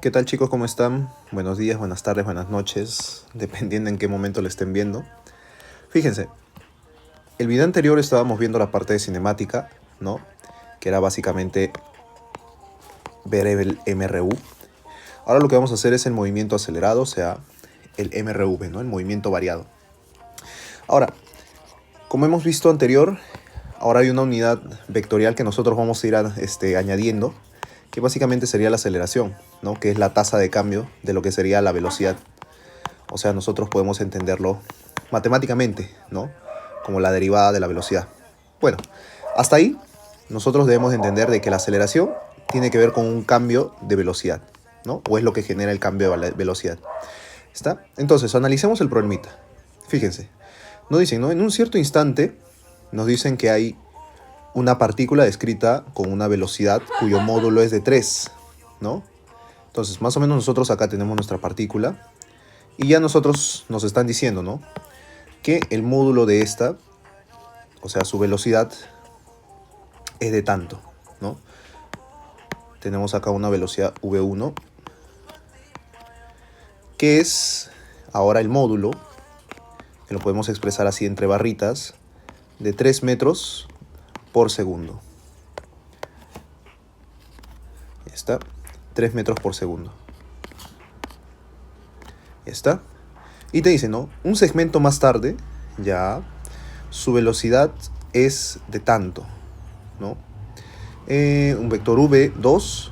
¿Qué tal chicos? ¿Cómo están? Buenos días, buenas tardes, buenas noches, dependiendo en qué momento lo estén viendo. Fíjense, el video anterior estábamos viendo la parte de cinemática, ¿no? Que era básicamente ver el MRU. Ahora lo que vamos a hacer es el movimiento acelerado, o sea, el MRV, ¿no? El movimiento variado. Ahora, como hemos visto anterior, ahora hay una unidad vectorial que nosotros vamos a ir añadiendo, que básicamente sería la aceleración, ¿no? Que es la tasa de cambio de lo que sería la velocidad. O sea, nosotros podemos entenderlo matemáticamente, ¿no? Como la derivada de la velocidad. Bueno, hasta ahí nosotros debemos entender de que la aceleración tiene que ver con un cambio de velocidad, ¿no? O es lo que genera el cambio de velocidad. ¿Está? Entonces, analicemos el problemita. Fíjense, nos dicen, ¿no? En un cierto instante nos dicen que hay una partícula descrita con una velocidad cuyo módulo es de 3, ¿no? Entonces, más o menos nosotros acá tenemos nuestra partícula y ya nosotros nos están diciendo, ¿no? Que el módulo de esta, o sea, su velocidad es de tanto, ¿no? Tenemos acá una velocidad v1, que es ahora el módulo, que lo podemos expresar así entre barritas, de 3 metros por segundo. Ahí está, 3 metros por segundo. Ahí está. Y te dice, ¿no? Un segmento más tarde, ya, su velocidad es de tanto, ¿no? Un vector v2,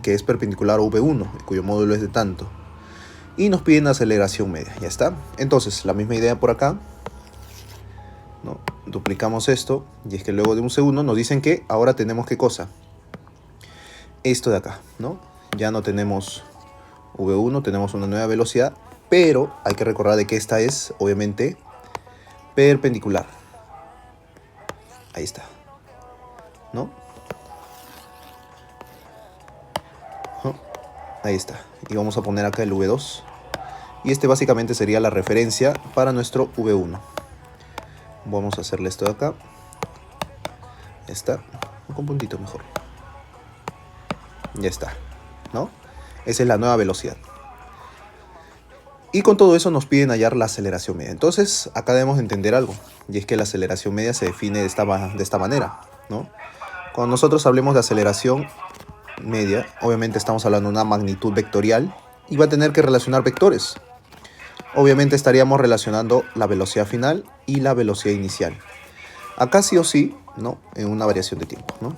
que es perpendicular a v1, cuyo módulo es de tanto. Y nos piden aceleración media, ya está. Entonces, la misma idea por acá, ¿no? Duplicamos esto, y es que luego de un segundo nos dicen que ahora tenemos ¿qué cosa? Esto de acá, ¿no? Ya no tenemos v1, tenemos una nueva velocidad, pero hay que recordar de que esta es, obviamente, perpendicular. Ahí está, ¿no? Ahí está. Y vamos a poner acá el v2. Y este básicamente sería la referencia para nuestro v1. Vamos a hacerle esto de acá. Ya está. Con un puntito mejor. Ya está, ¿no? Esa es la nueva velocidad. Y con todo eso nos piden hallar la aceleración media. Entonces, acá debemos entender algo. Y es que la aceleración media se define de esta manera, ¿no? Cuando nosotros hablemos de aceleración media, obviamente estamos hablando de una magnitud vectorial y va a tener que relacionar vectores. Obviamente estaríamos relacionando la velocidad final y la velocidad inicial. Acá sí o sí, ¿no? En una variación de tiempo, ¿no?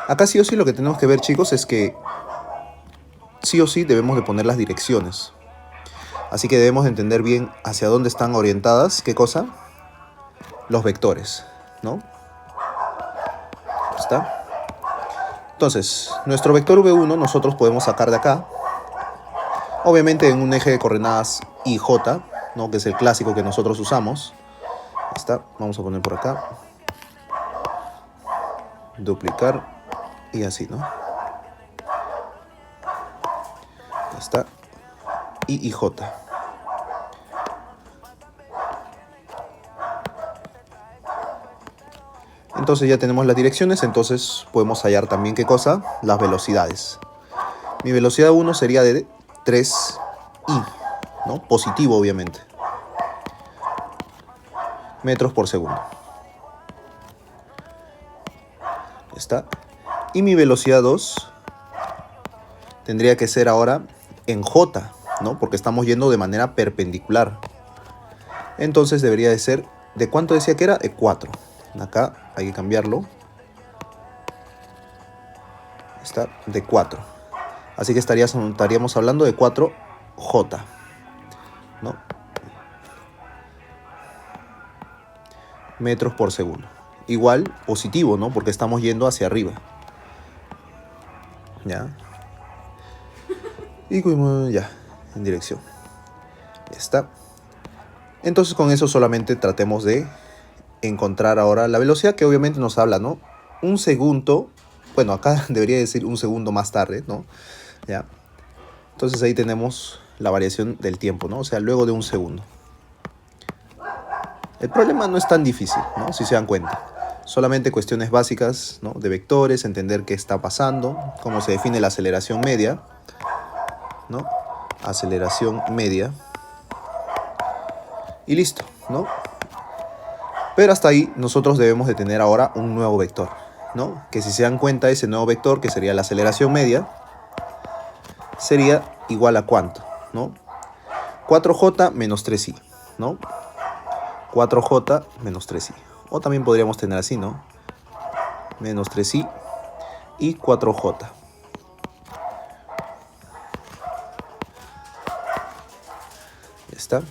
Acá sí o sí lo que tenemos que ver, chicos, es que sí o sí debemos de poner las direcciones. Así que debemos entender bien hacia dónde están orientadas, ¿qué cosa? Los vectores, ¿no? ¿Está? Entonces, nuestro vector v1 nosotros podemos sacar de acá, obviamente en un eje de coordenadas IJ, ¿no? Que es el clásico que nosotros usamos. Ahí está, vamos a poner por acá, duplicar y así, ¿no? Ahí está, y IJ. Entonces ya tenemos las direcciones, entonces podemos hallar también ¿qué cosa? Las velocidades. Mi velocidad 1 sería de 3i, ¿no? Positivo, obviamente. Metros por segundo. ¿Está? Y mi velocidad 2 tendría que ser ahora en j, ¿no? Porque estamos yendo de manera perpendicular. Entonces debería de ser, ¿de cuánto decía que era? De 4. Acá hay que cambiarlo. Está de 4. Así que estaríamos hablando de 4j, ¿no? Metros por segundo. Igual positivo, ¿no? Porque estamos yendo hacia arriba. ¿Ya? Y ya, en dirección. Ya está. Entonces con eso solamente tratemos de encontrar ahora la velocidad que obviamente nos habla, ¿no? Un segundo, bueno, acá debería decir un segundo más tarde, ¿no? ¿Ya? Entonces ahí tenemos la variación del tiempo, ¿no? O sea, luego de un segundo. El problema no es tan difícil, ¿no? Si se dan cuenta. Solamente cuestiones básicas, ¿no? De vectores, entender qué está pasando, cómo se define la aceleración media. ¿no? Aceleración media. Y listo, ¿no? Pero hasta ahí nosotros debemos de tener ahora un nuevo vector, ¿no? Que si se dan cuenta, ese nuevo vector, que sería la aceleración media, sería igual a ¿cuánto? ¿No? 4j menos 3i, ¿no? 4j menos 3i. O también podríamos tener así, ¿no? Menos 3i y 4j. Ya está.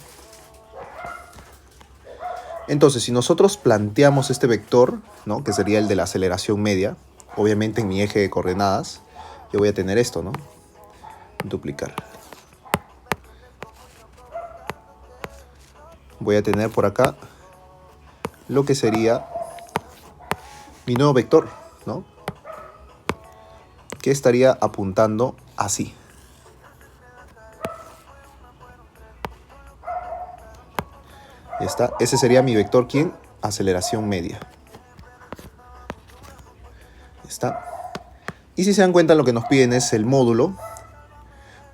Entonces, si nosotros planteamos este vector, ¿no? Que sería el de la aceleración media, obviamente en mi eje de coordenadas, yo voy a tener esto, ¿no? Duplicar. Voy a tener por acá lo que sería mi nuevo vector, ¿no? Que estaría apuntando así. Ya está. Ese sería mi vector, ¿quién? Aceleración media. Ya está. Y si se dan cuenta, lo que nos piden es el módulo.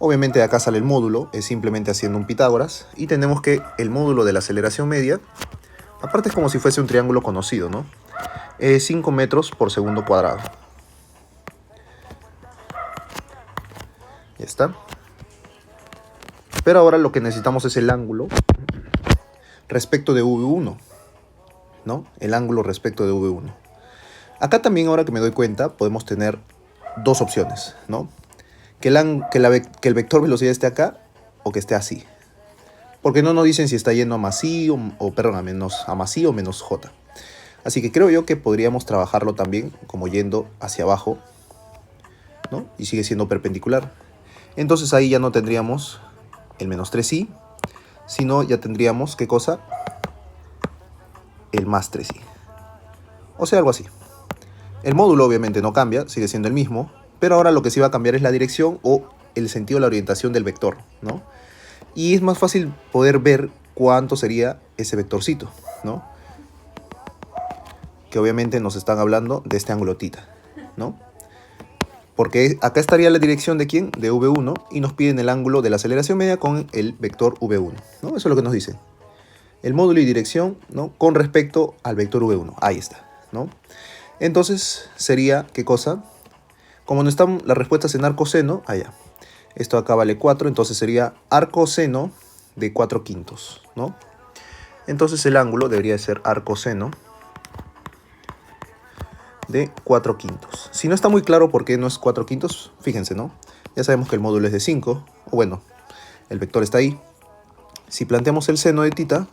Obviamente de acá sale el módulo, es simplemente haciendo un Pitágoras. Y tenemos que el módulo de la aceleración media, aparte es como si fuese un triángulo conocido, ¿no? 5 metros por segundo cuadrado. Ya está. Pero ahora lo que necesitamos es el ángulo respecto de V1, ¿no? El ángulo respecto de V1. Acá también, ahora que me doy cuenta, podemos tener dos opciones, ¿no? Que el vector velocidad esté acá o que esté así. Porque no nos dicen si está yendo a más i a más i o menos j. Así que creo yo que podríamos trabajarlo también como yendo hacia abajo, ¿no? Y sigue siendo perpendicular. Entonces ahí ya no tendríamos el menos 3i, sino ya tendríamos, ¿qué cosa? El más 3i. O sea, algo así. El módulo obviamente no cambia, sigue siendo el mismo, pero ahora lo que sí va a cambiar es la dirección o el sentido, la orientación del vector, ¿no? Y es más fácil poder ver cuánto sería ese vectorcito, ¿no? Que obviamente nos están hablando de este ángulo θ, ¿no? Porque acá estaría la dirección de ¿quién? De V1, y nos piden el ángulo de la aceleración media con el vector V1, ¿no? Eso es lo que nos dicen. El módulo y dirección, ¿no? Con respecto al vector V1. Ahí está, ¿no? Entonces sería, ¿qué cosa? Como no están las respuestas en arcoseno, allá. Esto acá vale 4, entonces sería arcoseno de 4/5, ¿no? Entonces el ángulo debería ser arcoseno de 4/5. Si no está muy claro por qué no es 4/5, fíjense, ¿no? Ya sabemos que el módulo es de 5, o bueno, el vector está ahí. Si planteamos el seno de θ,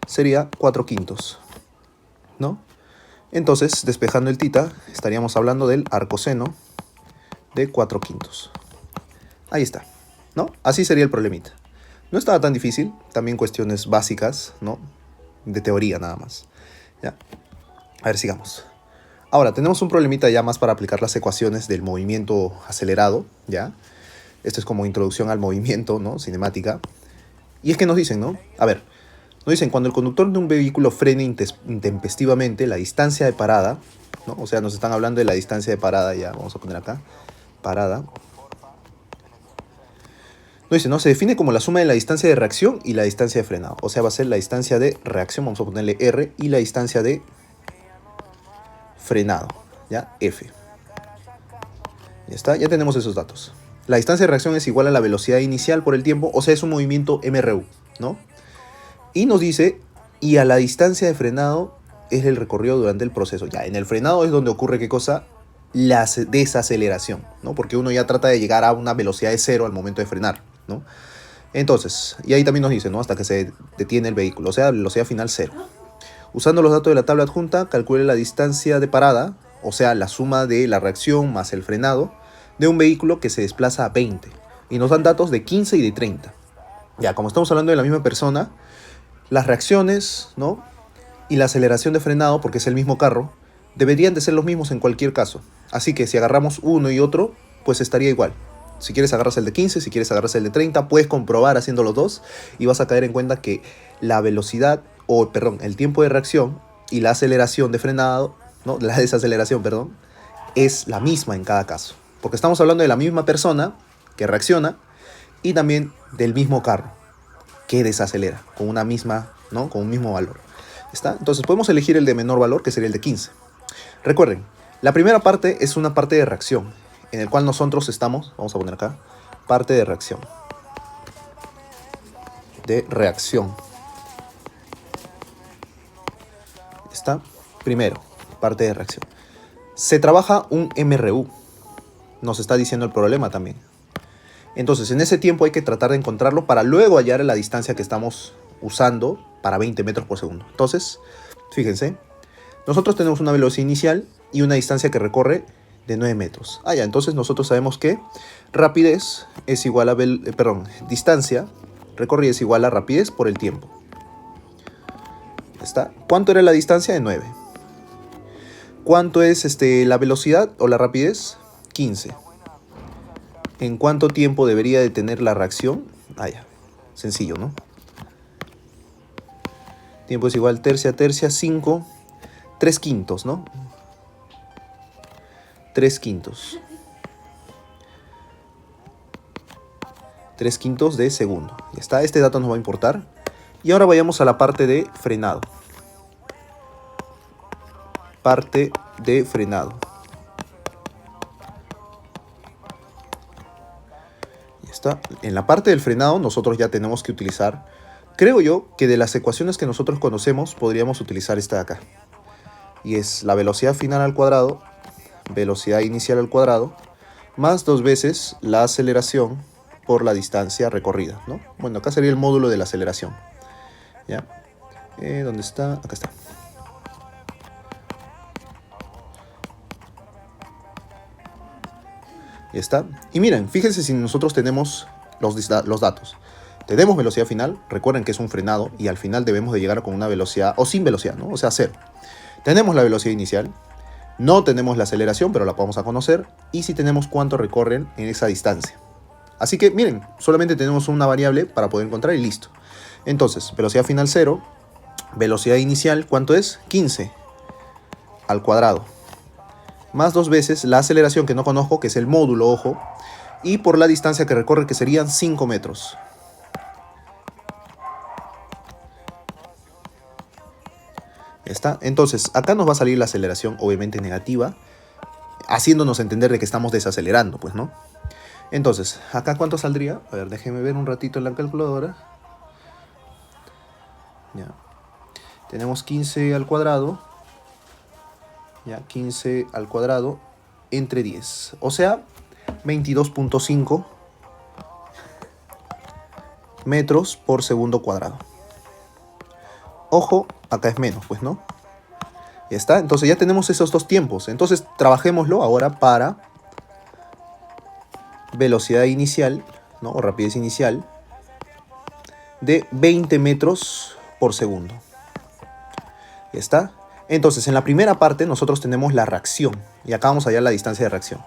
sería 4/5, ¿no? Entonces, despejando el θ, estaríamos hablando del arcoseno de 4/5. Ahí está, ¿no? Así sería el problemita. No estaba tan difícil, también cuestiones básicas, ¿no? De teoría nada más. ¿Ya? A ver, sigamos. Ahora, tenemos un problemita ya más para aplicar las ecuaciones del movimiento acelerado, ¿ya? Esto es como introducción al movimiento, ¿no? Cinemática. Y es que nos dicen, ¿no? A ver, nos dicen, cuando el conductor de un vehículo frene intempestivamente, la distancia de parada, ¿no? O sea, nos están hablando de la distancia de parada, ya, vamos a poner acá, parada. Nos dice, ¿no? Se define como la suma de la distancia de reacción y la distancia de frenado. O sea, va a ser la distancia de reacción, vamos a ponerle R, y la distancia de frenado, ¿ya? F. Ya está, ya tenemos esos datos. La distancia de reacción es igual a la velocidad inicial por el tiempo, o sea, es un movimiento MRU, ¿no? Y nos dice, y a la distancia de frenado es el recorrido durante el proceso. Ya, en el frenado es donde ocurre, ¿qué cosa? La desaceleración, ¿no? Porque uno ya trata de llegar a una velocidad de cero al momento de frenar, ¿no? Entonces, y ahí también nos dice, ¿no? Hasta que se detiene el vehículo, o sea, velocidad final cero. Usando los datos de la tabla adjunta, calcule la distancia de parada, o sea, la suma de la reacción más el frenado, de un vehículo que se desplaza a 20. Y nos dan datos de 15 y de 30. Ya, como estamos hablando de la misma persona, las reacciones, ¿no? Y la aceleración de frenado, porque es el mismo carro, deberían de ser los mismos en cualquier caso. Así que si agarramos uno y otro, pues estaría igual. Si quieres agarras el de 15, si quieres agarras el de 30, puedes comprobar haciendo los dos y vas a caer en cuenta que la velocidad, el tiempo de reacción y la aceleración de frenado, ¿no? La desaceleración, perdón, es la misma en cada caso. Porque estamos hablando de la misma persona que reacciona y también del mismo carro que desacelera con una misma, ¿no? Con un mismo valor. ¿Está? Entonces podemos elegir el de menor valor, que sería el de 15. Recuerden, la primera parte es una parte de reacción, en el cual nosotros estamos, vamos a poner acá, parte de reacción. De reacción. ¿Está? Primero, parte de reacción. Se trabaja un MRU. Nos está diciendo el problema también. Entonces, en ese tiempo hay que tratar de encontrarlo para luego hallar la distancia que estamos usando para 20 metros por segundo. Entonces, fíjense, nosotros tenemos una velocidad inicial y una distancia que recorre de 9 metros. Ya, entonces nosotros sabemos que rapidez es igual a, distancia recorrida es igual a rapidez por el tiempo. ¿Está? ¿Cuánto era la distancia? De 9. ¿Cuánto es la velocidad o la rapidez? 15. ¿En cuánto tiempo debería de tener la reacción? Ya. Sencillo, ¿no? Tiempo es igual tercia, 5, 3 quintos, ¿no? 3 quintos. 3 quintos de segundo. Ya está, este dato nos va a importar. Y ahora vayamos a la parte de frenado. Parte de frenado. Ya está. En la parte del frenado nosotros ya tenemos que utilizar, creo yo, que de las ecuaciones que nosotros conocemos podríamos utilizar esta de acá. Y es la velocidad final al cuadrado, velocidad inicial al cuadrado, más 2 veces la aceleración por la distancia recorrida, ¿no? Bueno, acá sería el módulo de la aceleración. ¿Ya? ¿Dónde está? Acá está. Ya está. Y miren, fíjense si nosotros tenemos los datos. Tenemos velocidad final, recuerden que es un frenado y al final debemos de llegar con una velocidad, o sin velocidad, ¿no? O sea, 0. Tenemos la velocidad inicial, no tenemos la aceleración, pero la vamos a conocer, y si tenemos cuánto recorren en esa distancia. Así que miren, solamente tenemos una variable para poder encontrar y listo. Entonces, velocidad final 0, velocidad inicial, ¿cuánto es? 15 al cuadrado. Más 2 veces la aceleración que no conozco, que es el módulo, ojo, y por la distancia que recorre, que serían 5 metros. ¿Está? Entonces, acá nos va a salir la aceleración, obviamente negativa, haciéndonos entender de que estamos desacelerando, pues, ¿no? Entonces, ¿acá cuánto saldría? A ver, déjenme ver un ratito en la calculadora. Ya. Tenemos 15 al cuadrado. Ya, 15 al cuadrado entre 10. O sea, 22.5 metros por segundo cuadrado. Ojo, acá es menos, pues, ¿no? Ya está, entonces ya tenemos esos dos tiempos. Entonces trabajémoslo ahora para velocidad inicial, ¿no? O rapidez inicial de 20 metros por segundo. Ya está. Entonces en la primera parte nosotros tenemos la reacción. Y acá vamos a hallar la distancia de reacción.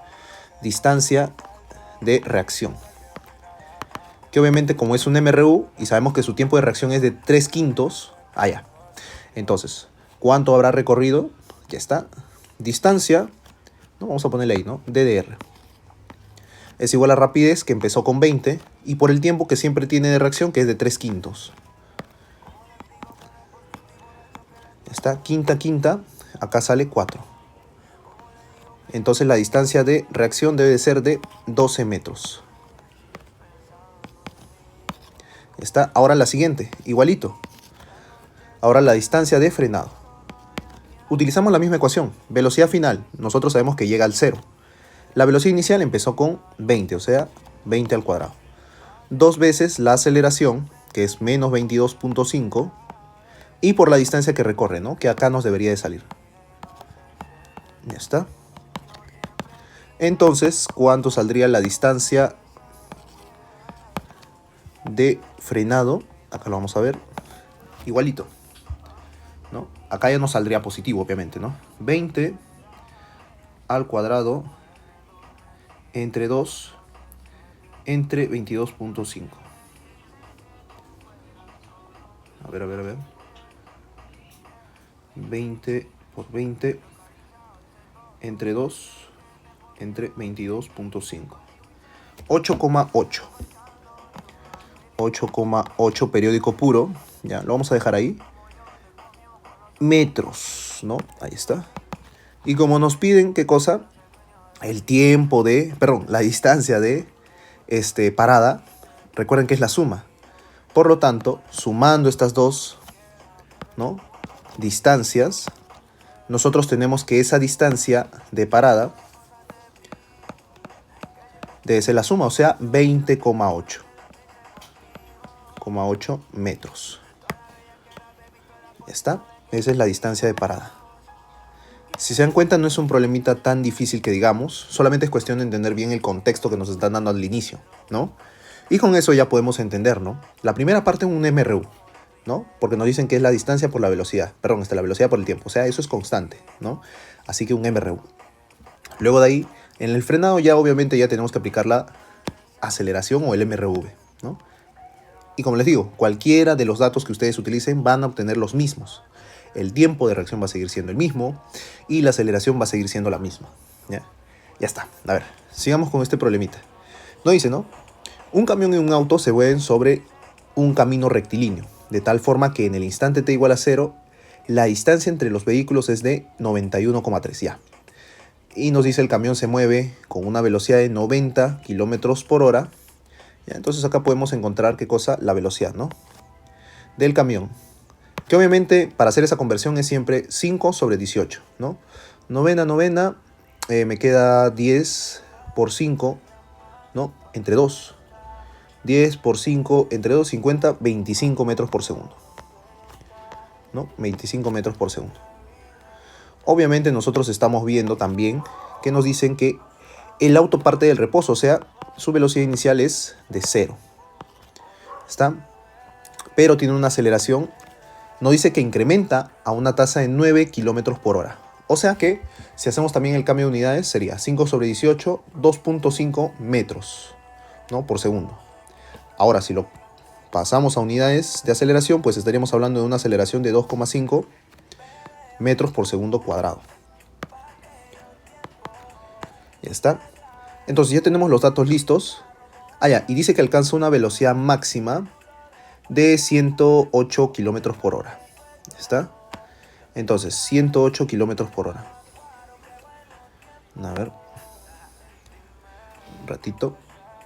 Distancia de reacción. Que obviamente como es un MRU y sabemos que su tiempo de reacción es de 3 quintos. Ya. Entonces, ¿cuánto habrá recorrido? Ya está. Distancia, ¿no? Vamos a ponerle ahí, ¿no? DDR. Es igual a rapidez, que empezó con 20, y por el tiempo que siempre tiene de reacción, que es de 3 quintos. Ya está. Quinta, acá sale 4. Entonces la distancia de reacción debe de ser de 12 metros. Ya está. Ahora la siguiente, igualito. Ahora la distancia de frenado. Utilizamos la misma ecuación. Velocidad final, nosotros sabemos que llega al 0. La velocidad inicial empezó con 20, o sea, 20 al cuadrado. 2 veces la aceleración, que es menos 22.5, y por la distancia que recorre, ¿no? Que acá nos debería de salir. Ya está. Entonces, ¿cuánto saldría la distancia de frenado? Acá lo vamos a ver. Igualito, ¿no? Acá ya nos saldría positivo, obviamente, ¿no? 20 al cuadrado entre 2 entre 22.5. A ver. 20 por 20 entre 2 entre 22.5. 8,8. 8,8 periódico puro, ya, lo vamos a dejar ahí, metros, ¿no? Ahí está. Y como nos piden, ¿qué cosa? El tiempo de, perdón, la distancia de parada, recuerden que es la suma. Por lo tanto, sumando estas dos, ¿no?, distancias, nosotros tenemos que esa distancia de parada debe ser la suma, o sea, 20,8 metros. Ya está. Esa es la distancia de parada. Si se dan cuenta, no es un problemita tan difícil que digamos, solamente es cuestión de entender bien el contexto que nos están dando al inicio, ¿no? Y con eso ya podemos entender, ¿no? La primera parte es un MRU, ¿no? Porque nos dicen que es la distancia por la velocidad, perdón, la velocidad por el tiempo, o sea, eso es constante, ¿no? Así que un MRU. Luego de ahí, en el frenado ya obviamente ya tenemos que aplicar la aceleración o el MRV, ¿no? Y como les digo, cualquiera de los datos que ustedes utilicen van a obtener los mismos. El tiempo de reacción va a seguir siendo el mismo y la aceleración va a seguir siendo la misma. Ya está. A ver, sigamos con este problemita. No dice, ¿no? Un camión y un auto se mueven sobre un camino rectilíneo, de tal forma que en el instante t igual a 0, la distancia entre los vehículos es de 91,3 ya. Y nos dice el camión se mueve con una velocidad de 90 kilómetros por hora. ¿Ya? Entonces acá podemos encontrar qué cosa, la velocidad, ¿no?, del camión. Que obviamente para hacer esa conversión es siempre 5 sobre 18, ¿no? Novena, me queda 10 por 5, ¿no? Entre 2. 10 por 5 entre 2, 50, 25 metros por segundo, ¿no? 25 metros por segundo. Obviamente nosotros estamos viendo también que nos dicen que el auto parte del reposo, o sea, su velocidad inicial es de 0. ¿Está? Pero tiene una aceleración, nos dice que incrementa a una tasa de 9 kilómetros por hora. O sea que, si hacemos también el cambio de unidades, sería 5 sobre 18, 2.5 metros, ¿no?, por segundo. Ahora, si lo pasamos a unidades de aceleración, pues estaríamos hablando de una aceleración de 2,5 metros por segundo cuadrado. Ya está. Entonces ya tenemos los datos listos. Y dice que alcanza una velocidad máxima de 108 kilómetros por hora. ¿Ya está? Entonces, 108 kilómetros por hora. A ver. Un ratito.